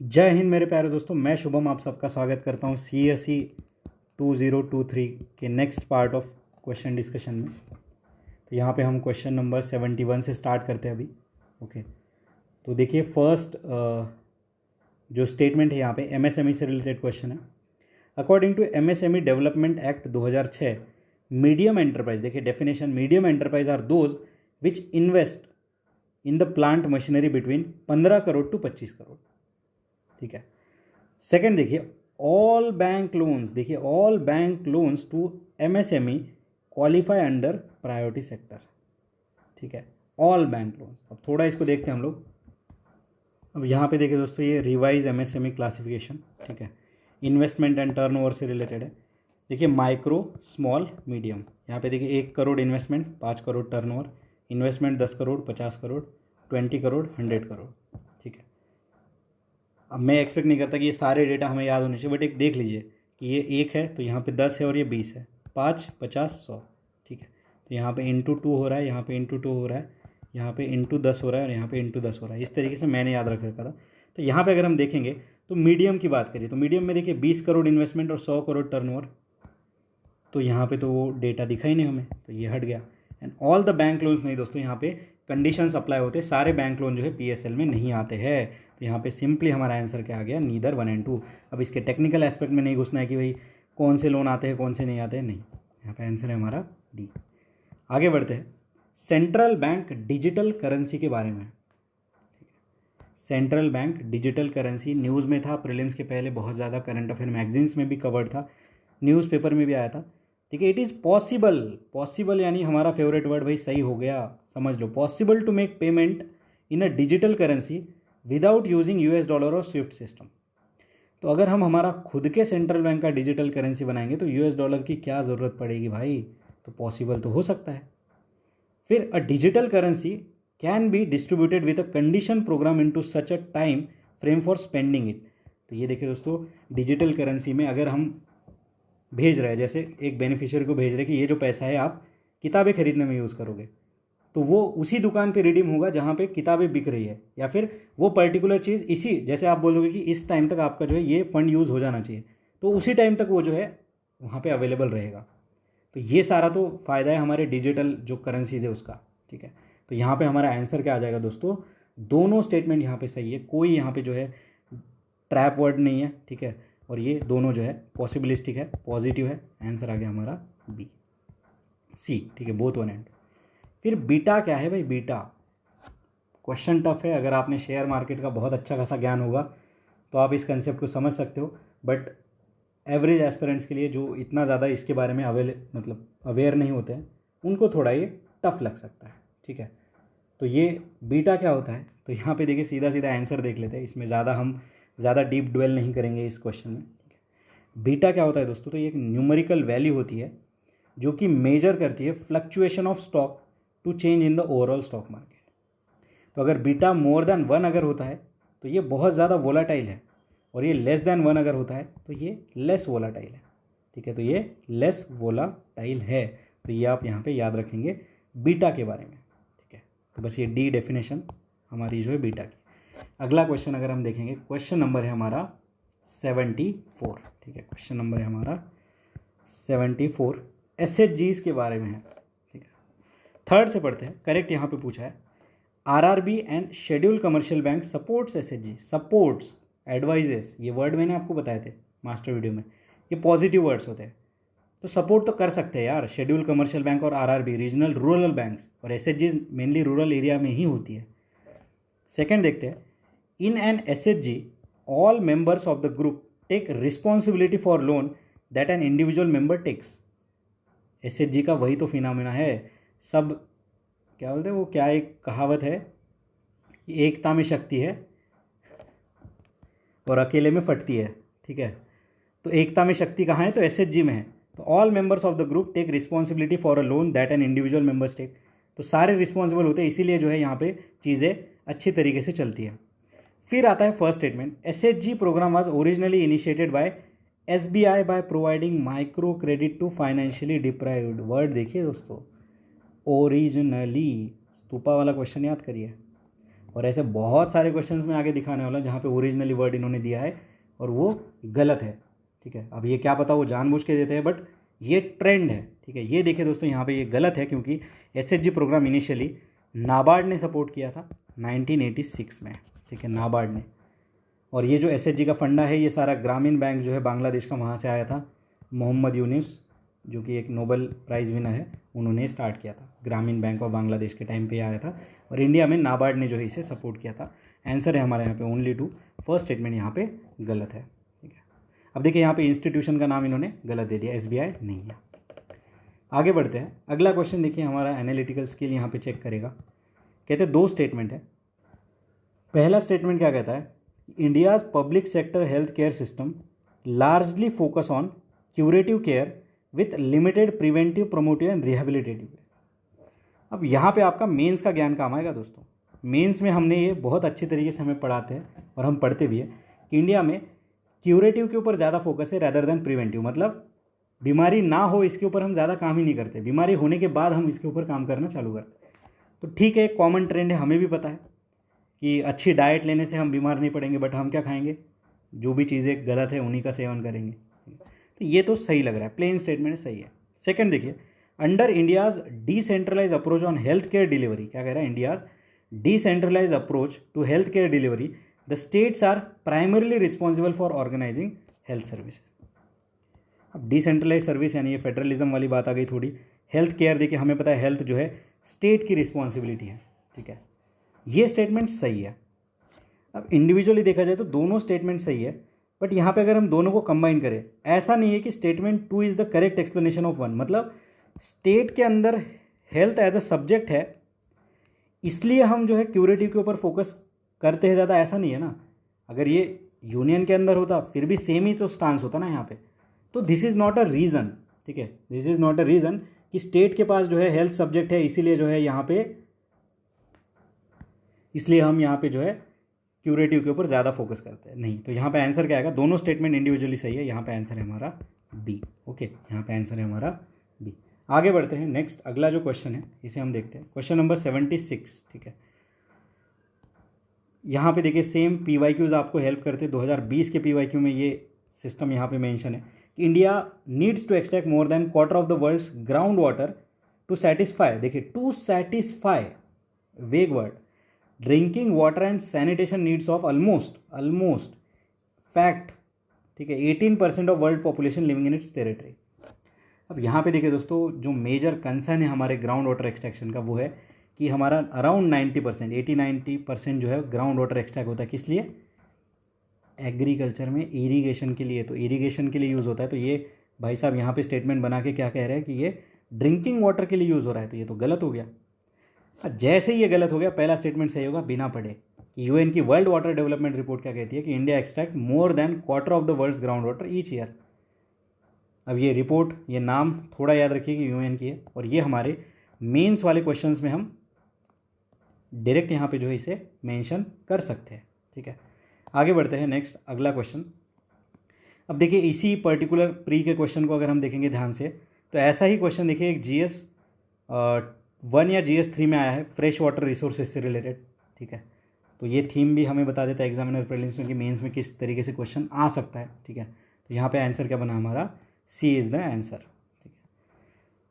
जय हिंद मेरे प्यारे दोस्तों, मैं शुभम आप सबका स्वागत करता हूँ CSE 2023 के next part of question discussion में। तो यहाँ पे हम क्वेश्चन नंबर 71 से स्टार्ट करते हैं अभी। ओके, तो देखिए फर्स्ट जो स्टेटमेंट है यहाँ पे MSME से रिलेटेड क्वेश्चन है। According to MSME development act 2006, medium enterprise, देखिए definition, medium enterprise are those which invest in the plant machinery between 15 crore to 25 crore. ठीक है। सेकंड देखिए, ऑल बैंक लोन्स, देखिए all bank loans to MSME qualify under priority sector. ठीक है, all bank loans. अब थोड़ा इसको देखते हैं हम लोग। अब यहाँ पे देखिए दोस्तों, ये रिवाइज MSME क्लासिफिकेशन, ठीक है, इन्वेस्टमेंट एंड टर्नओवर से रिलेटेड है। देखिए माइक्रो, स्मॉल, मीडियम। यहाँ पे देखिए 1 crore investment, 5 crore turnover, investment 10 crore, 50 crore, 20 crore, 100 crore. ठीक है। अब मैं एक्सपेक्ट नहीं करता कि ये सारे डेटा हमें याद होने चाहिए, बट एक देख लीजिए कि ये 1 है तो यहाँ पे 10 है और ये 20 है, 5, 50, 100। ठीक है, तो यहाँ पे इंटू 2 हो रहा है, यहाँ पे इंटू 2 हो रहा है, यहाँ पे इंटू 10 हो रहा है और यहाँ पे इंटू 10 हो रहा है। इस तरीके से मैंने याद रख रखा था। तो यहाँ पे अगर हम देखेंगे तो मीडियम की बात करिए तो मीडियम में देखिए 20 करोड़ इन्वेस्टमेंट और 100 करोड़ टर्नओवर। तो यहाँ पे तो वो डेटा दिखा ही नहीं हमें, तो ये हट गया। And all the bank loans नहीं दोस्तों, यहाँ पे कंडीशंस अप्लाई होते हैं, सारे बैंक लोन जो है PSL में नहीं आते हैं। तो यहाँ पे सिंपली हमारा आंसर क्या आ गया, नीदर 1 एंड 2। अब इसके टेक्निकल एस्पेक्ट में नहीं घुसना है कि भाई कौन से लोन आते हैं कौन से नहीं आते हैं, नहीं। यहाँ पे आंसर है हमारा डी। आगे बढ़ते हैं सेंट्रल बैंक डिजिटल करेंसी के बारे में। Central bank digital currency news में था, प्रीलिम्स के पहले बहुत ज़्यादा, करंट अफेयर मैगजीन्स में भी कवर्ड था, न्यूज़पेपर में भी आया था। ठीक है, इट इज़ पॉसिबल, पॉसिबल यानी हमारा फेवरेट वर्ड भाई सही हो गया, समझ लो, possible to make payment in a digital currency without using US dollar और स्विफ्ट सिस्टम। तो अगर हम हमारा खुद के सेंट्रल बैंक का डिजिटल करेंसी बनाएंगे तो US डॉलर की क्या ज़रूरत पड़ेगी भाई, तो पॉसिबल तो हो सकता है। फिर अ digital currency can be distributed with a condition programme into such a time frame for spending it. तो ये देखिए दोस्तों, डिजिटल करेंसी में अगर हम भेज रहे हैं, जैसे एक बेनिफिशियरी को भेज रहे हैं कि ये जो पैसा है आप किताबें खरीदने में यूज़ करोगे, तो वो उसी दुकान पे रिडीम होगा जहाँ पे किताबें बिक रही है, या फिर वो पर्टिकुलर चीज़ इसी, जैसे आप बोलोगे कि इस टाइम तक आपका जो है ये फंड यूज़ हो जाना चाहिए, तो उसी टाइम तक वो जो है वहाँ पे अवेलेबल रहेगा। तो ये सारा तो फ़ायदा है हमारे डिजिटल जो करेंसीज है उसका। ठीक है, तो यहाँ पे हमारा आंसर क्या आ जाएगा दोस्तों, दोनों स्टेटमेंट यहाँ पे सही है, कोई यहाँ पे जो है ट्रैप वर्ड नहीं है। ठीक है, और ये दोनों जो है पॉसिबिलिस्टिक है, पॉजिटिव है। आंसर आ गया हमारा बी, सी। ठीक है, बोथ 1 एंड 2। फिर बीटा क्या है भाई, बीटा क्वेश्चन टफ है। अगर आपने शेयर मार्केट का बहुत अच्छा खासा ज्ञान होगा तो आप इस कंसेप्ट को समझ सकते हो, बट एवरेज एस्पिरेंट्स के लिए जो इतना ज़्यादा इसके बारे में अवेयर नहीं होते हैं, उनको थोड़ा ये टफ लग सकता है। ठीक है, तो ये बीटा क्या होता है, तो यहाँ पे देखिए सीधा सीधा आंसर देख लेते हैं, इसमें हम ज़्यादा डीप ड्वेल नहीं करेंगे इस क्वेश्चन में। ठीक है, बीटा क्या होता है दोस्तों, तो ये एक न्यूमेरिकल वैल्यू होती है जो कि मेजर करती है fluctuation of stock to change in the overall stock market. तो अगर बीटा मोर देन 1 अगर होता है तो ये बहुत ज़्यादा वोलाटाइल है, और ये लेस देन 1 अगर होता है तो ये लेस वोलाटाइल है। ठीक है, तो ये लेस वोलाटाइल है, तो ये आप यहाँ पे याद रखेंगे बीटा के बारे में। ठीक है, तो बस ये डी डेफिनेशन हमारी जो है बीटा की। अगला क्वेश्चन अगर हम देखेंगे, क्वेश्चन नंबर है हमारा 74। ठीक है, क्वेश्चन नंबर है हमारा 74, SHGs के बारे में है। ठीक है, थर्ड से पढ़ते हैं। करेक्ट यहाँ पे पूछा है, RRB and schedule commercial bank supports SHG, supports, advises, ये वर्ड मैंने आपको बताए थे मास्टर वीडियो में, ये पॉजिटिव वर्ड्स होते हैं। तो सपोर्ट तो कर सकते हैं यार शेड्यूल कमर्शियल बैंक और RRB, रीजनल रूरल बैंक्स, और SHGs मेनली रूरल एरिया में ही होती है। सेकेंड देखते हैं, in an SHG all members of the group take responsibility for loan that an individual member takes. SHG का वही तो फिनोमेना है, सब क्या बोलते हैं वो, क्या एक कहावत है, एकता में शक्ति है और अकेले में फटती है। ठीक है, तो एकता में शक्ति कहाँ है, तो SHG में है। तो all members of the group take responsibility for a loan that an individual members take. तो सारे रिस्पॉन्सिबल होते हैं, इसीलिए जो है यहाँ पे चीज़ें अच्छी तरीके से चलती है। फिर आता है first statement, SHG program was originally initiated by SBI by providing micro credit to financially deprived. Word देखिए दोस्तों, ओरिजिनली, स्तूपा वाला क्वेश्चन याद करिए, और ऐसे बहुत सारे क्वेश्चंस में आगे दिखाने वाला जहाँ पे ओरिजिनली वर्ड इन्होंने दिया है और वो गलत है, ठीक है। अब ये क्या पता वो जानबूझ के देते हैं, बट ये ट्रेंड है, ठीक है। ये देखिए दोस्तों, यहाँ पे ये गलत है क्योंकि एसएचजी प्रोग्राम इनिशियली नाबार्ड ने सपोर्ट किया था 1986 में, ठीक है, नाबार्ड ने। और ये जो एसएचजी का फंडा है ये सारा ग्रामीण बैंक जो है बांग्लादेश का, वहाँ से आया था। मोहम्मद यूनुस जो कि एक नोबेल प्राइज़ विनर है, उन्होंने स्टार्ट किया था। ग्रामीण बैंक ऑफ बांग्लादेश के टाइम पे आया था और इंडिया में नाबार्ड ने जो है इसे सपोर्ट किया था। आंसर है हमारे यहाँ पे ओनली 2, फर्स्ट स्टेटमेंट यहाँ पे गलत है, ठीक है। अब देखिए यहाँ पे इंस्टीट्यूशन का नाम इन्होंने गलत दे दिया, एसबीआई नहीं है। आगे बढ़ते हैं, अगला क्वेश्चन देखिए, हमारा एनालिटिकल स्किल यहाँ पे चेक करेगा। कहते हैं 2 स्टेटमेंट है। पहला स्टेटमेंट क्या कहता है, India's public sector health care system largely focus on curative care with limited preventive, promotive and rehabilitative. अब यहाँ पे आपका मेंस का ज्ञान काम आएगा दोस्तों। मेंस में हमने ये बहुत अच्छी तरीके से हमें पढ़ाते हैं और हम पढ़ते भी हैं कि इंडिया में क्यूरेटिव के ऊपर ज़्यादा फोकस है रैदर देन प्रिवेंटिव। मतलब बीमारी ना हो इसके ऊपर हम ज़्यादा काम ही नहीं करते, बीमारी होने के बाद हम इसके ऊपर काम करना चालू करते हैं। तो ठीक है, एक कॉमन ट्रेंड है, हमें भी पता है कि अच्छी डाइट लेने से हम बीमार नहीं पड़ेंगे, बट हम क्या खाएंगे, जो भी चीज़ें गलत है उन्हीं का सेवन करेंगे। तो ये तो सही लग रहा है, प्लेन स्टेटमेंट सही है। सेकंड देखिए, under India's decentralize approach on health care delivery, क्या कह रहा है, India's decentralize approach to health care delivery, the states are primarily responsible for organizing health services. अब डिसेंट्रलाइज सर्विस यानी ये फेडरलिज्म वाली बात आ गई थोड़ी। हेल्थ केयर देखिए, हमें पता है हेल्थ जो है स्टेट की रिस्पॉन्सिबिलिटी है, ठीक है। ये स्टेटमेंट सही है। अब इंडिविजुअली देखा जाए तो दोनों स्टेटमेंट सही है, बट यहाँ पे अगर हम दोनों को कंबाइन करें, ऐसा नहीं है कि statement 2 is the correct explanation of 1। मतलब स्टेट के अंदर हेल्थ एज अ सब्जेक्ट है, इसलिए हम जो है क्यूरेटिव के ऊपर फोकस करते हैं ज़्यादा, ऐसा नहीं है ना। अगर ये यूनियन के अंदर होता फिर भी सेम ही तो स्टांस होता ना यहाँ पे। तो this is not a reason, ठीक है, this is not a reason कि स्टेट के पास जो है हेल्थ सब्जेक्ट है इसीलिए जो है यहाँ पे, इसलिए हम यहाँ पे जो है क्यूरेटिव के ऊपर ज़्यादा फोकस करते हैं, नहीं। तो यहाँ पे आंसर क्या आएगा, दोनों स्टेटमेंट इंडिविजुअली सही है, यहाँ पे आंसर है हमारा बी। ओके, यहाँ पे आंसर है हमारा बी। आगे बढ़ते हैं, नेक्स्ट अगला जो क्वेश्चन है इसे हम देखते हैं, क्वेश्चन नंबर 76, ठीक है। यहाँ पे देखिए सेम PYQs आपको हेल्प करते हैं। 2020 के PYQ में ये सिस्टम यहाँ पे मेंशन है कि India needs to extract more than quarter of the world's ground water to satisfy, देखिए to satisfy, vague word, drinking water and sanitation needs of almost fact, ठीक है, 18% of world population living in its territory. अब यहाँ पे देखिए दोस्तों, जो major concern है हमारे ग्राउंड वाटर एक्सट्रैक्शन का वो है कि हमारा अराउंड 90%, 80-90% जो है ग्राउंड वाटर एक्सट्रैक्ट होता है। किस लिए, एग्रीकल्चर में इरीगेशन के लिए, तो इरीगेशन के लिए यूज़ होता है। तो ये भाई साहब यहाँ पे स्टेटमेंट बना के क्या कह रहे हैं कि ये ड्रिंकिंग वाटर के लिए यूज़ हो रहा है, तो ये तो गलत हो गया। जैसे ही ये गलत हो गया, पहला स्टेटमेंट सही होगा बिना पढ़े कि यूएन की वर्ल्ड वाटर डेवलपमेंट रिपोर्ट क्या कहती है कि India extract more than quarter of the world's ground water each year. अब ये रिपोर्ट, ये नाम थोड़ा याद रखिए कि यूएन की है, और ये हमारे मेंस वाले क्वेश्चंस में हम डायरेक्ट यहाँ पे जो है इसे मेंशन कर सकते हैं, ठीक है। आगे बढ़ते हैं, नेक्स्ट अगला क्वेश्चन। अब देखिए इसी पर्टिकुलर प्री के क्वेश्चन को अगर हम देखेंगे ध्यान से, तो ऐसा ही क्वेश्चन देखिए एक GS 1 या GS 3 में आया है, फ्रेश वाटर रिसोर्सेज से रिलेटेड, ठीक है। तो ये थीम भी हमें बता देता है एग्जामिनर प्रीलिम्स में कि मेंस में किस तरीके से क्वेश्चन आ सकता है, ठीक है। तो यहाँ पे आंसर क्या बना हमारा, सी इज़ द आंसर, ठीक है।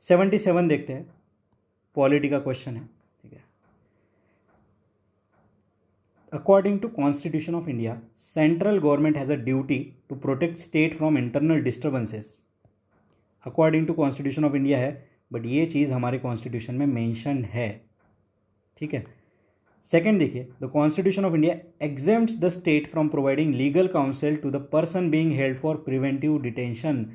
77 देखते हैं, पॉलिटी का क्वेश्चन है, ठीक है। According to Constitution of India, central government has a duty to protect state from internal disturbances. According to Constitution of India है, बट ये चीज़ हमारे कॉन्स्टिट्यूशन में मेंशन है, ठीक है। सेकेंड देखिए, the constitution of India exempts the state from providing legal counsel to the person being held for preventive detention.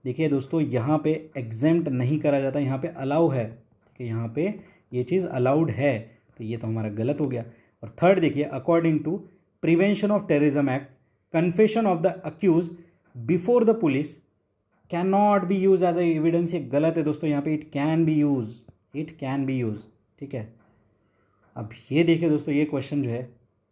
देखिए दोस्तों, यहाँ पे एग्जेम्प्ट नहीं करा जाता, यहाँ पे अलाउ है, ठीक है, यहाँ पे ये चीज़ अलाउड है, तो ये तो हमारा गलत हो गया। और थर्ड देखिए, according to prevention of terrorism act, confession of the accused before the police can not be use as a evidence. ये गलत है दोस्तों, यहाँ पे it can be use, it can be use, ठीक है। अब ये देखिए दोस्तों, ये क्वेश्चन जो है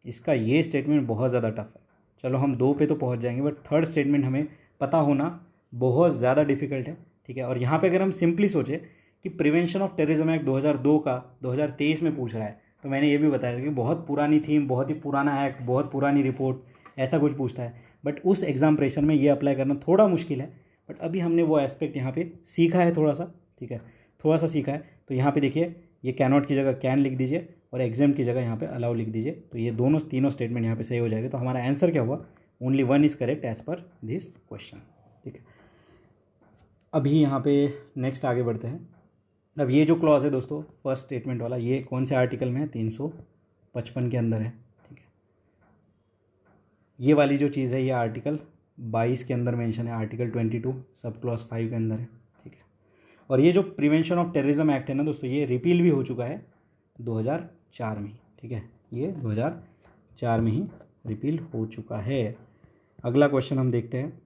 इसका ये स्टेटमेंट बहुत ज़्यादा टफ है। चलो हम 2 पे तो पहुँच जाएंगे, बट थर्ड स्टेटमेंट हमें पता होना बहुत ज़्यादा डिफिकल्ट है, ठीक है। और यहाँ पे अगर हम सिंपली सोचें कि प्रिवेंशन ऑफ टेररिज्म एक्ट 2002 का 2023 में पूछ रहा है, तो मैंने ये भी बताया था कि बहुत पुरानी थीम, बहुत ही पुराना एक्ट, बहुत पुरानी रिपोर्ट, ऐसा कुछ पूछता है। बट उस एग्ज़ाम प्रेशर में ये अप्लाई करना थोड़ा मुश्किल है। बट अभी हमने वो एस्पेक्ट यहाँ पे सीखा है थोड़ा सा, ठीक है, थोड़ा सा सीखा है। तो यहाँ पे देखिए, ये कैनॉट की जगह कैन लिख दीजिए और एग्जाम की जगह यहाँ पे अलाउ लिख दीजिए। तो ये दोनों तीनों स्टेटमेंट यहाँ पे सही हो जाएगा। तो हमारा आंसर क्या हुआ, only one is correct as per this question, ठीक है। अभी यहाँ पे नेक्स्ट आगे बढ़ते हैं। अब ये जो क्लॉज है दोस्तों, फर्स्ट स्टेटमेंट वाला, ये कौन से आर्टिकल में है, 355 के अंदर है, ठीक है। ये वाली जो चीज़ है ये आर्टिकल 22 के अंदर मेंशन है, आर्टिकल 22 सब क्लॉज 5 के अंदर है, ठीक है। और ये जो प्रिवेंशन ऑफ टेररिज्म एक्ट है ना दोस्तों, ये रिपील भी हो चुका है 2004 में, ठीक है। ये 2004 में ही रिपील हो चुका है। अगला क्वेश्चन हम देखते हैं।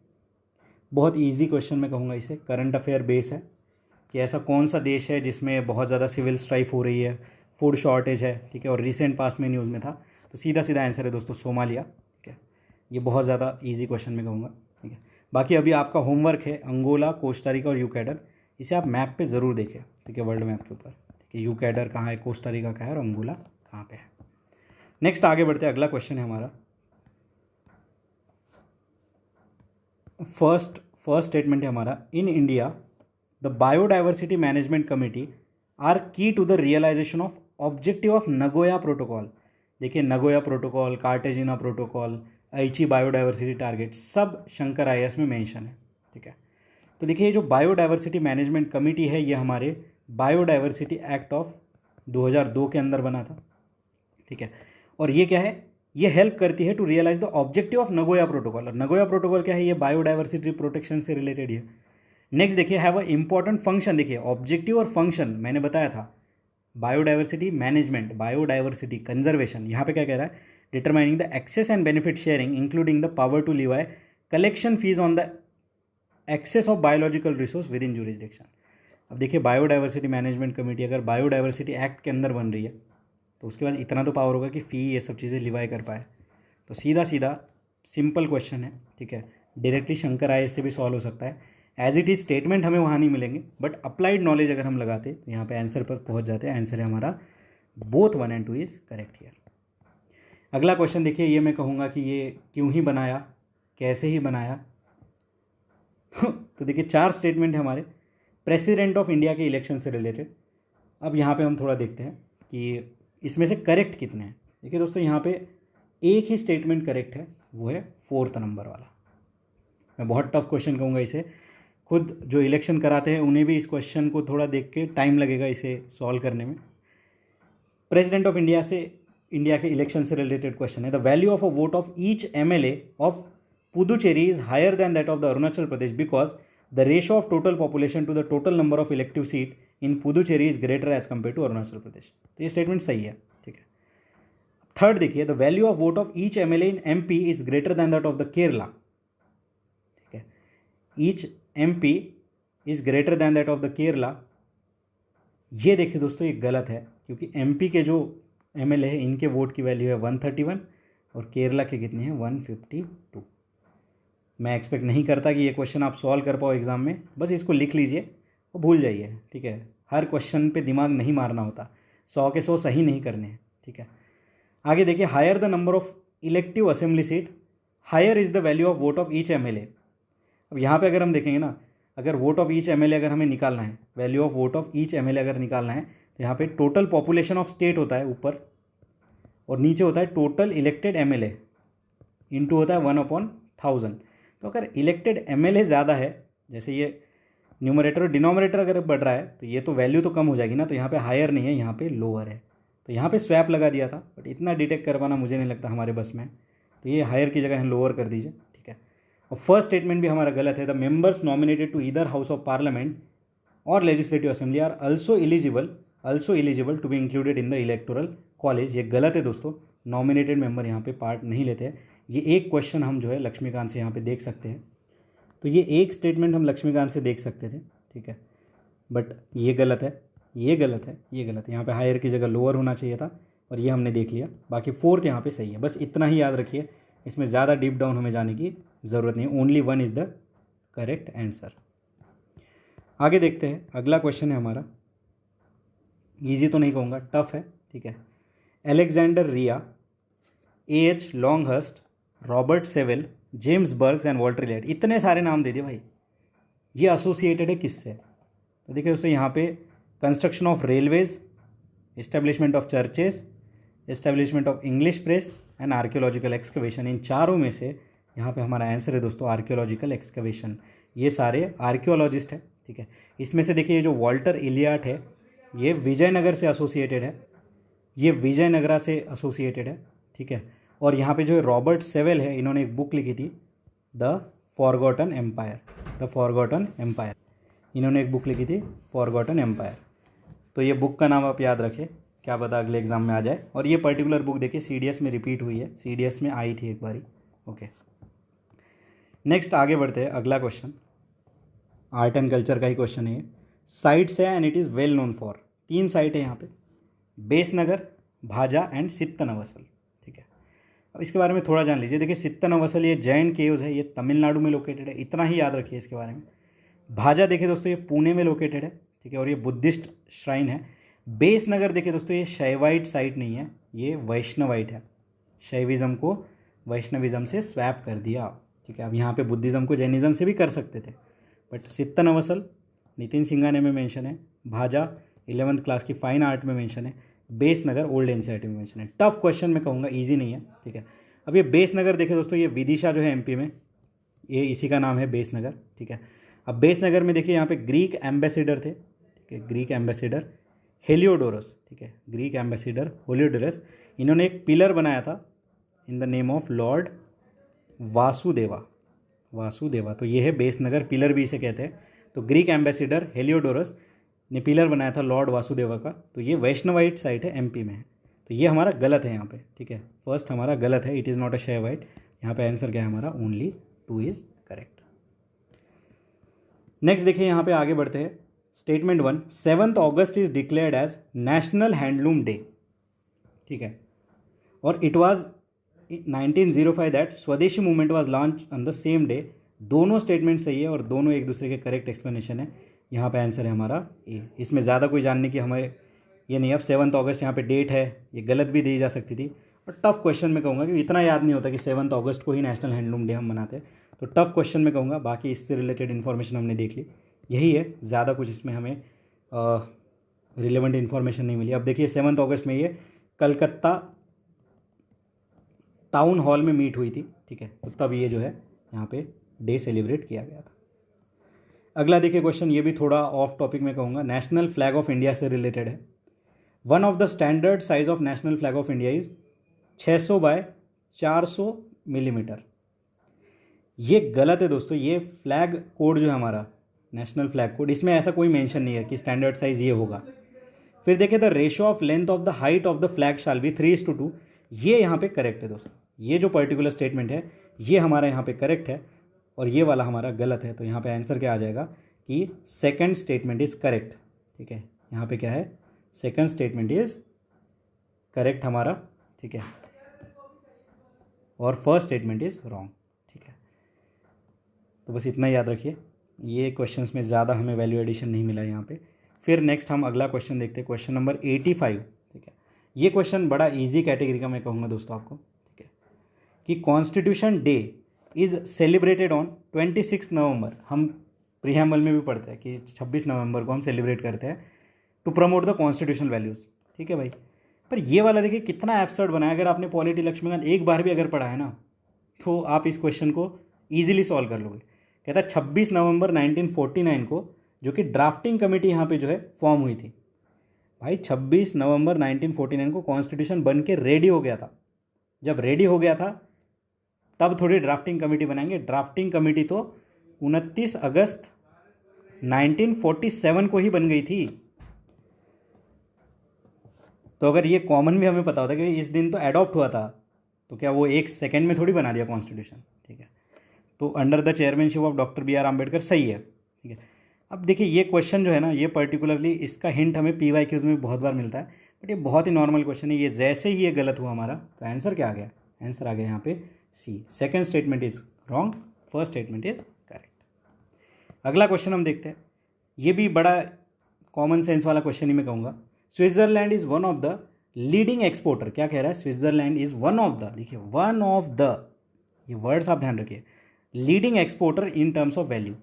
बहुत इजी क्वेश्चन मैं कहूँगा इसे, करंट अफेयर बेस है कि ऐसा कौन सा देश है जिसमें बहुत ज़्यादा सिविल स्ट्राइफ हो रही है, फूड शॉर्टेज है, ठीक है, और रिसेंट पास्ट में न्यूज़ में था। तो सीधा सीधा आंसर है दोस्तों सोमालिया, ठीक है। ये बहुत ज़्यादा इजी क्वेश्चन मैं कहूँगा, ठीक है। बाकी अभी आपका होमवर्क है अंगोला, कोस्टारिका और यूकैडर, इसे आप मैप पे ज़रूर देखें, ठीक है, वर्ल्ड मैप के ऊपर, ठीक है। यूकैडर कहाँ है, कोस्टारिका कहाँ है और अंगोला कहाँ पे है। नेक्स्ट आगे बढ़ते हैं। अगला क्वेश्चन है हमारा, फर्स्ट स्टेटमेंट है हमारा, in India the biodiversity management committee are key to the realisation of objective of Nagoya protocol. देखिए, Nagoya protocol, Cartagena protocol, Aichi biodiversity target, सब शंकर IAS में मेंशन है, ठीक है। तो देखिए, ये जो बायोडाइवर्सिटी मैनेजमेंट कमेटी है, ये हमारे बायोडाइवर्सिटी एक्ट ऑफ 2002 के अंदर बना था, ठीक है। और ये क्या है, ये हेल्प करती है to realize the objective of Nagoya protocol. और नगोया प्रोटोकॉल क्या है, ये बायोडाइवर्सिटी प्रोटेक्शन से रिलेटेड है। नेक्स्ट देखिए, हैव अ इंपॉर्टेंट फंक्शन। देखिए, ऑब्जेक्टिव और फंक्शन मैंने बताया था, बायोडाइवर्सिटी मैनेजमेंट, बायोडाइवर्सिटी कंजर्वेशन, यहाँ पे क्या कह रहा है, determining the access and benefit sharing including the power to levy collection fees on the access of biological resource within jurisdiction. अब देखिए, बायोडाइवर्सिटी मैनेजमेंट कमेटी अगर बायोडाइवर्सिटी एक्ट के अंदर बन रही है तो उसके बाद इतना तो पावर होगा कि फ़ी ये सब चीज़ें लिवाई कर पाए। तो सीधा सीधा सिंपल क्वेश्चन है, ठीक है, डायरेक्टली शंकर IAS से भी सॉल्व हो सकता है। एज इट इज स्टेटमेंट हमें वहाँ नहीं मिलेंगे, बट अप्लाइड नॉलेज अगर हम लगाते तो यहाँ पे आंसर पर पहुँच जाते हैं। आंसर है हमारा both 1 and 2 is correct here. अगला क्वेश्चन देखिए, ये मैं कहूँगा कि ये क्यों ही बनाया, कैसे ही बनाया। तो देखिए, 4 स्टेटमेंट है हमारे प्रेसिडेंट ऑफ इंडिया के इलेक्शन से रिलेटेड। अब यहाँ पे हम थोड़ा देखते हैं कि इसमें से करेक्ट कितने हैं। देखिए दोस्तों, यहाँ पे एक ही स्टेटमेंट करेक्ट है, वो है 4th नंबर वाला। मैं बहुत टफ क्वेश्चन कहूँगा इसे, खुद जो इलेक्शन कराते हैं उन्हें भी इस क्वेश्चन को थोड़ा देख के टाइम लगेगा इसे सॉल्व करने में। प्रेसिडेंट ऑफ इंडिया से, इंडिया के इलेक्शन से रिलेटेड क्वेश्चन है। The value of a vote of each MLA of Puducherry is higher than that of the Arunachal Pradesh because the ratio of total population to the total number of elective seat in Puducherry is greater as compare to Arunachal Pradesh. तो ये statement सही है, ठीक है। Third देखिए, the value of vote of each MLA in MP is greater than that of the Kerala, ठीक है। Each MP is greater than that of the Kerala. ये देखिए दोस्तों, ये गलत है, क्योंकि MP के जो MLA है इनके वोट की वैल्यू है 131 और केरला के कितने हैं 152। मैं एक्सपेक्ट नहीं करता कि ये क्वेश्चन आप सॉल्व कर पाओ एग्जाम में, बस इसको लिख लीजिए और भूल जाइए, ठीक है। हर क्वेश्चन पे दिमाग नहीं मारना होता, 100 के 100 सही नहीं करने हैं, ठीक है। आगे देखिए, higher the number of elective assembly seat higher is the value of vote of each MLA। अब यहाँ पे अगर हम देखेंगे ना, अगर वोट ऑफ ईच MLA अगर हमें निकालना है, value of vote of each MLA अगर निकालना है, तो यहाँ पे टोटल पॉपुलेशन ऑफ स्टेट होता है ऊपर, और नीचे होता है टोटल इलेक्टेड MLA, इनटू होता है 1/1000। तो अगर इलेक्टेड MLA ज़्यादा है, जैसे ये न्यूमरेटर और डिनोमिनेटर अगर बढ़ रहा है, तो ये तो वैल्यू तो कम हो जाएगी ना। तो यहाँ पे हायर नहीं है, यहाँ पे लोअर है। तो यहाँ पे स्वैप लगा दिया था, बट इतना डिटेक्ट कर पाना मुझे नहीं लगता हमारे बस में। तो ये हायर की जगह लोअर कर दीजिए, ठीक है। और फर्स्ट स्टेटमेंट भी हमारा गलत है। The members nominated to either house of parliament और legislative assembly are also eligible to be included in the electoral college. ये गलत है दोस्तों, नॉमिनेटेड मेंबर यहाँ पे पार्ट नहीं लेते हैं। ये एक क्वेश्चन हम जो है लक्ष्मीकांत से यहाँ पे देख सकते हैं। तो ये एक स्टेटमेंट हम लक्ष्मीकांत से देख सकते थे, ठीक है, बट ये गलत है, ये गलत है, ये गलत है। यहाँ पे हायर की जगह लोअर होना चाहिए था, और ये हमने देख लिया। बाकी 4th यहाँ पे सही है, बस इतना ही याद रखिए, इसमें ज़्यादा डीप डाउन हमें जाने की ज़रूरत नहीं। Only 1 is the correct answer. आगे देखते हैं, अगला क्वेश्चन है हमारा, ईजी तो नहीं कहूँगा, टफ है, ठीक है। Alexander Rea, H Longhurst, Robert Sewell, James Burgess and Walter Elliot. इतने सारे नाम दे दिए भाई। ये एसोसिएटेड है किससे? तो देखिए दोस्तों यहाँ पे construction of railways, establishment of churches, establishment of English press and archaeological excavation. इन चारों में से यहाँ पे हमारा आंसर है दोस्तों आर्कियोलॉजिकल एक्सकवेशन। ये सारे आर्कियोलॉजिस्ट हैं, ठीक है। इसमें से देखिए ये जो वॉल्टर इलियट है ये विजयनगर से एसोसिएटेड है, ये विजयनगरा से एसोसिएटेड है, ठीक है। और यहाँ पे जो रॉबर्ट सेवेल है इन्होंने एक बुक लिखी थी the forgotten empire, the forgotten empire. इन्होंने एक बुक लिखी थी फॉरगॉटन एम्पायर। तो ये बुक का नाम आप याद रखें, क्या पता अगले एग्जाम में आ जाए। और ये पर्टिकुलर बुक देखिए सीडीएस में रिपीट हुई है, सीडीएस में आई थी एक बारी। ओके, नेक्स्ट आगे बढ़ते हैं। अगला क्वेश्चन आर्ट एंड कल्चर का ही क्वेश्चन है। साइट्स है and it is well known for. 3 site है यहाँ पे, बेसनगर, भाजा एंड सित्तनवसल, ठीक है। अब इसके बारे में थोड़ा जान लीजिए। देखिए सित्तनवसल ये जैन केव्स है, ये तमिलनाडु में लोकेटेड है, इतना ही याद रखिए इसके बारे में। भाजा देखिए दोस्तों ये पुणे में लोकेटेड है, ठीक है, और ये बुद्धिस्ट श्राइन है। बेसनगर देखिए दोस्तों ये शैवाइट साइट नहीं है, ये वैष्णवाइट है। शैविज़म को वैष्णविज़म से स्वैप कर दिया, ठीक है। अब यहाँ पे बुद्धिज़्म को जैनिज़्म से भी कर सकते थे, बट सित्तनवसल नितिन सिंघाने में मेंशन है, भाजा 11th क्लास की फाइन आर्ट में मेंशन है, बेसनगर ओल्ड एनसीईआरटी में मेंशन है। टफ क्वेश्चन मैं कहूँगा, ईजी नहीं है, ठीक है। अब ये बेसनगर देखिए दोस्तों ये विदिशा जो है एमपी में, ये इसी का नाम है बेसनगर, ठीक है। अब बेसनगर में देखिए यहाँ पे ग्रीक एम्बेसडर थे, ठीक है, ग्रीक एम्बेसडर हेलियोडोरस, ठीक है, ग्रीक एम्बेसडर हेलियोडोरस। इन्होंने एक पिलर बनाया था in the name of Lord Vasudeva, Vasudeva. तो ये है बेसनगर, पिलर भी इसे कहते हैं। तो ग्रीक एम्बेसडर हेलियोडोरस ने पिलर बनाया था लॉर्ड वासुदेवा का। तो ये वैष्णवाइट साइट है, एमपी में है। तो ये हमारा गलत है यहाँ पे, ठीक है। फर्स्ट हमारा गलत है, इट इज़ नॉट अ शैवाइट। यहाँ पे आंसर क्या है हमारा? Only 2 is correct. नेक्स्ट देखिए यहाँ पे आगे बढ़ते हैं। Statement 1, 7th August is declared as national handloom day, ठीक है। और it was 1905 that Swadeshi movement was launch on the same day. दोनों स्टेटमेंट सही है और दोनों एक दूसरे के करेक्ट एक्सप्लेनेशन है। यहाँ पे आंसर है हमारा ए। इसमें ज़्यादा कोई जानने की हमें ये नहीं। अब 7th अगस्त यहाँ पे डेट है, ये गलत भी दी जा सकती थी। और टफ क्वेश्चन में कहूँगा कि इतना याद नहीं होता कि 7th अगस्त को ही नेशनल हैंडलूम डे हम मनाते हैं। तो टफ क्वेश्चन में कहूँगा, बाकी इससे रिलेटेड इन्फॉर्मेशन हमने देख ली, यही है। ज़्यादा कुछ इसमें हमें रिलेवेंट इन्फॉर्मेशन नहीं मिली। अब देखिए 7th अगस्त में ये कलकत्ता टाउन हॉल में मीट हुई थी, ठीक है। तो तब ये जो है यहाँ पे डे सेलिब्रेट किया गया था। अगला देखिए क्वेश्चन, ये भी थोड़ा ऑफ टॉपिक में कहूँगा, नेशनल फ्लैग ऑफ इंडिया से रिलेटेड है। One of the standard size of national flag of India is 600 by 400 millimeter. ये गलत है दोस्तों। ये फ्लैग कोड जो है हमारा नेशनल फ्लैग कोड, इसमें ऐसा कोई मेंशन नहीं है कि स्टैंडर्ड साइज ये होगा। फिर देखिए the ratio of length of the height of the flag shall be 3:2। ये यहाँ पे करेक्ट है दोस्तों। ये जो पर्टिकुलर स्टेटमेंट है ये हमारा यहाँ पे करेक्ट है और ये वाला हमारा गलत है। तो यहाँ पे आंसर क्या आ जाएगा कि सेकंड स्टेटमेंट इज़ करेक्ट, ठीक है। यहाँ पे क्या है? सेकंड स्टेटमेंट इज़ करेक्ट हमारा, ठीक है, और फर्स्ट स्टेटमेंट इज़ रॉन्ग, ठीक है। तो बस इतना याद रखिए। ये क्वेश्चंस में ज़्यादा हमें वैल्यू एडिशन नहीं मिला यहाँ पे। फिर नेक्स्ट हम अगला क्वेश्चन देखते हैं, क्वेश्चन नंबर 85, ठीक है। ये क्वेश्चन बड़ा इजी कैटेगरी का मैं कहूँगा दोस्तों आपको, ठीक है, कि constitution day is celebrated on 26 नवंबर। हम प्रीएम्बल में भी पढ़ते हैं कि 26 नवंबर को हम सेलिब्रेट करते हैं to promote the constitutional values, ठीक है भाई। पर ये वाला देखिए कितना एब्सर्ड बनाया। अगर आपने पॉलिटी लक्ष्मीकांत एक बार भी अगर पढ़ा है ना तो आप इस क्वेश्चन को ईजिली सॉल्व कर लोगे। कहता है 26 नवंबर 1949 को, जो कि ड्राफ्टिंग कमेटी यहाँ पे जो है फॉर्म हुई थी। भाई 26 नवंबर 1949 को कॉन्स्टिट्यूशन बन के रेडी हो गया था। जब रेडी हो गया था तब थोड़ी ड्राफ्टिंग कमेटी बनाएंगे। ड्राफ्टिंग कमेटी तो 29 अगस्त 1947 को ही बन गई थी। तो अगर ये कॉमन भी हमें पता होता कि इस दिन तो एडॉप्ट हुआ था, तो क्या वो एक सेकेंड में थोड़ी बना दिया कॉन्स्टिट्यूशन, ठीक है। तो under the chairmanship of doctor BR Ambedkar सही है, ठीक है। अब देखिए ये क्वेश्चन जो है ना, ये पर्टिकुलरली इसका हिंट हमें PYQs में बहुत बार मिलता है, बट ये बहुत ही नॉर्मल क्वेश्चन है। ये जैसे ही ये गलत हुआ हमारा, तो आंसर क्या आ गया? आंसर आ गया यहाँ पे C. Second statement is wrong, first statement is correct. अगला क्वेश्चन हम देखते हैं। ये भी बड़ा कॉमन सेंस वाला क्वेश्चन ही मैं कहूँगा। Switzerland is one of the leading exporter, क्या कह रहा है, Switzerland is one of the, देखिए वन ऑफ द, ये वर्ड्स आप ध्यान रखिए, leading exporter in terms of value.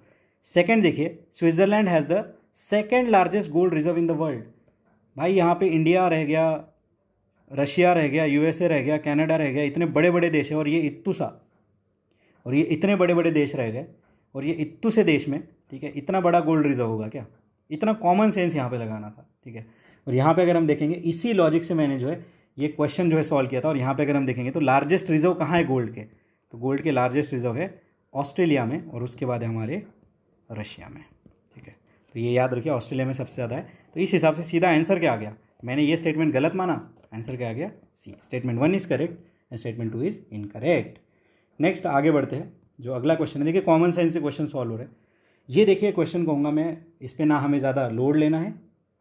Second देखिए, Switzerland has the second largest gold reserve in the world. भाई यहाँ पे इंडिया रह गया, रशिया रह गया, यूएसए रह गया, कनाडा रह गया, इतने बड़े बड़े देश है, और ये इत्तू सा, और ये इतने बड़े बड़े देश रह गए, और ये इत्तू से देश में, ठीक है, इतना बड़ा गोल्ड रिजर्व होगा क्या? इतना कॉमन सेंस यहाँ पे लगाना था, ठीक है। और यहाँ पे अगर हम देखेंगे, इसी लॉजिक से मैंने जो है ये क्वेश्चन जो है सॉल्व किया था, और यहाँ पे अगर हम देखेंगे तो लार्जेस्ट रिजर्व कहाँ है गोल्ड के, तो गोल्ड के लार्जेस्ट रिजर्व है ऑस्ट्रेलिया में, और उसके बाद है हमारे रशिया में, ठीक है। तो ये याद रखिए, ऑस्ट्रेलिया में सबसे ज़्यादा है। तो इस हिसाब से सीधा आंसर क्या आ गया, मैंने ये स्टेटमेंट गलत माना, आंसर क्या आ गया, C. Statement 1 is correct and statement 2 is incorrect. Next आगे बढ़ते हैं, जो अगला क्वेश्चन है, देखिए कॉमन सेंस से क्वेश्चन सॉल्व हो रहे हैं। ये देखिए क्वेश्चन कहूँगा मैं, इस पर ना हमें ज़्यादा लोड लेना है,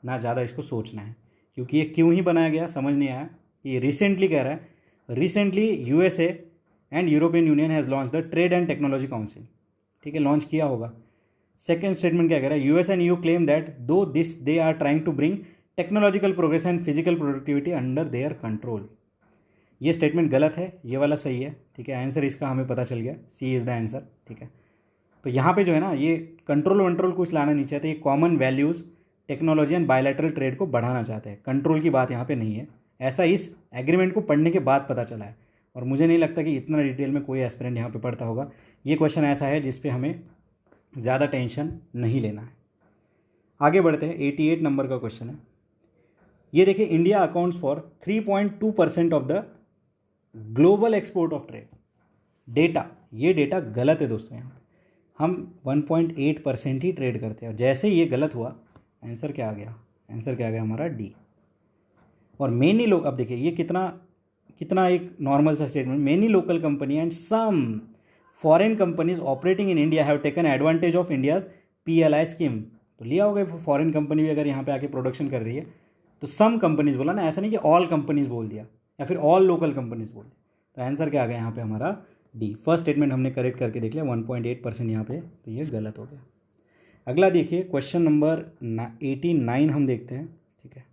ना ज़्यादा इसको सोचना है, क्योंकि ये क्यों ही बनाया गया समझ नहीं आया। ये रिसेंटली कह रहा है, recently USA and European union has launch the trade and technology council, ठीक है, लॉन्च किया होगा। सेकेंड स्टेटमेंट क्या कह रहा है, US and EU claim that though this they are trying to bring technological progress and physical productivity under their control. ये statement गलत है, ये वाला सही है, ठीक है। आंसर इसका हमें पता चल गया, सी इज़ द आंसर, ठीक है। तो यहाँ पे जो है ना, ये कंट्रोल वंट्रोल कुछ लाना नहीं चाहते, ये common values, technology and bilateral trade को बढ़ाना चाहते हैं, कंट्रोल की बात यहाँ पे नहीं है। ऐसा इस एग्रीमेंट को पढ़ने के बाद पता चला है, और मुझे नहीं लगता कि इतना डिटेल में कोई एस्पिरेंट यहाँ पे पढ़ता होगा। ये क्वेश्चन ऐसा है जिस पे हमें ज़्यादा टेंशन नहीं लेना है। आगे बढ़ते हैं, 88 नंबर का क्वेश्चन है। ये देखिए, India accounts for 3.2% of the global export of trade. Data, ये डेटा गलत है दोस्तों, यहाँ हम 1.8% ही ट्रेड करते हैं, और जैसे ही ये गलत हुआ, आंसर क्या आ गया, आंसर क्या आ गया हमारा, डी। और मेनी लोग, अब देखिए ये कितना एक नॉर्मल सा statement, many local company and some foreign companies operating in India have taken advantage of India's PLI scheme. तो लिया होगा, फॉरेन कंपनी भी अगर यहाँ पे आके प्रोडक्शन कर रही है, तो सम कंपनीज बोला ना, ऐसा नहीं कि ऑल कंपनीज बोल दिया या फिर ऑल लोकल कंपनीज बोल दिया। तो आंसर क्या आ गया यहाँ पे हमारा, डी। फर्स्ट स्टेटमेंट हमने करेक्ट करके देख लिया, 1.8% यहाँ पे, तो ये गलत हो गया। अगला देखिए, क्वेश्चन नंबर 89 हम देखते हैं, ठीक है।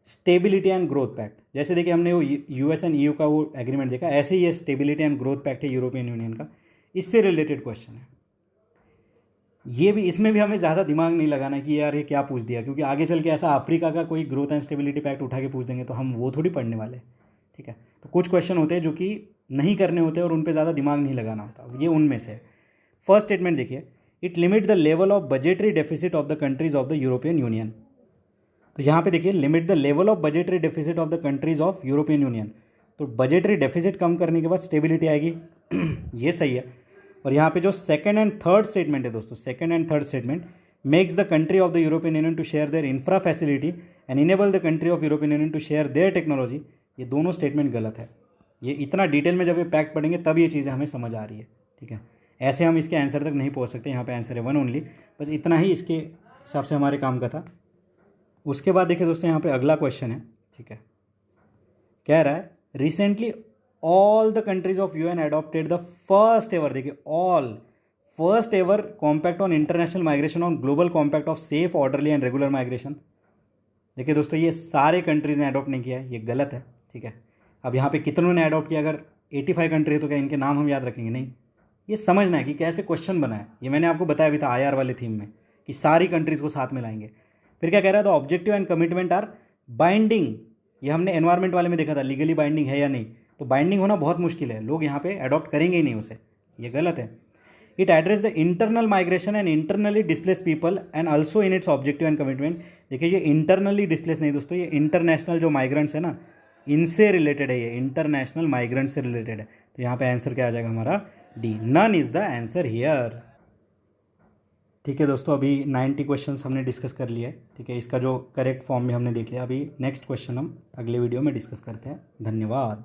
स्टेबिलिटी एंड ग्रोथ पैक्ट, जैसे देखिए हमने वो US एंड EU का वो एग्रीमेंट देखा, ऐसे ही ये स्टेबिलिटी एंड ग्रोथ पैक्ट है यूरोपियन यूनियन का, इससे रिलेटेड क्वेश्चन है। ये भी, इसमें भी हमें ज़्यादा दिमाग नहीं लगाना कि यार ये क्या पूछ दिया, क्योंकि आगे चल के ऐसा अफ्रीका का कोई ग्रोथ एंड स्टेबिलिटी पैक्ट उठा के पूछ देंगे तो हम वो थोड़ी पढ़ने वाले, ठीक है। तो कुछ क्वेश्चन होते हैं जो कि नहीं करने होते और उन पर ज़्यादा दिमाग नहीं लगाना होता, ये उनमें से है। फर्स्ट स्टेटमेंट देखिए, it limit the level of budgetary deficit of the countries of the European union. तो यहाँ पे देखिए, limit the level of budgetary deficit of the countries of European union, तो बजटरी डेफिसिट कम करने के बाद स्टेबिलिटी आएगी ये सही है। और यहाँ पे जो सेकंड एंड थर्ड स्टेटमेंट है दोस्तों, second and third statement, makes the country of the European Union to share their infra facility and enable the country of European Union to share their technology, ये दोनों statement गलत है। ये इतना detail में जब ये पैक्ट पढ़ेंगे तब ये चीज़ें हमें समझ आ रही है, ठीक है। ऐसे हम इसके आंसर तक नहीं पहुँच सकते, यहाँ पे आंसर है 1 ओनली, बस इतना ही इसके हिसाब से हमारे काम का था। उसके बाद देखिए दोस्तों, यहाँ पे अगला क्वेश्चन है, ठीक है, कह रहा है recently all the countries of UN adopted the first ever, देखिए all first ever compact on international migration on global compact of safe orderly and regular migration. देखिए दोस्तों, ये सारे कंट्रीज़ ने अडॉप्ट नहीं किया है, ये गलत है, ठीक है। अब यहाँ पे कितनों ने अडॉप्ट किया, अगर 85 कंट्री है तो क्या इनके नाम हम याद रखेंगे, नहीं। ये समझना है कि कैसे क्वेश्चन बना है, ये मैंने आपको बताया भी था IR वाले थीम में कि सारी कंट्रीज़ को साथ में लाएंगे। फिर क्या कह रहा है, तो objective and commitment are binding, ये हमने एनवायरमेंट वाले में देखा था, लीगली बाइंडिंग है या नहीं, तो बाइंडिंग होना बहुत मुश्किल है, लोग यहाँ पे अडॉप्ट करेंगे ही नहीं उसे, ये गलत है। It address the internal migration and internally displace people and also in its objective and commitment. देखिए ये इंटरनली डिस्प्लेस नहीं दोस्तों, ये इंटरनेशनल जो माइग्रेंट्स है ना, इनसे रिलेटेड है, ये इंटरनेशनल माइग्रेंट से रिलेटेड है। तो यहाँ पे आंसर क्या आ जाएगा हमारा, D. None is the answer here. ठीक है दोस्तों, अभी 90 क्वेश्चंस हमने डिस्कस कर लिया है, ठीक है। इसका जो करेक्ट फॉर्म में हमने देख लिया, अभी नेक्स्ट क्वेश्चन हम अगले वीडियो में डिस्कस करते हैं। धन्यवाद।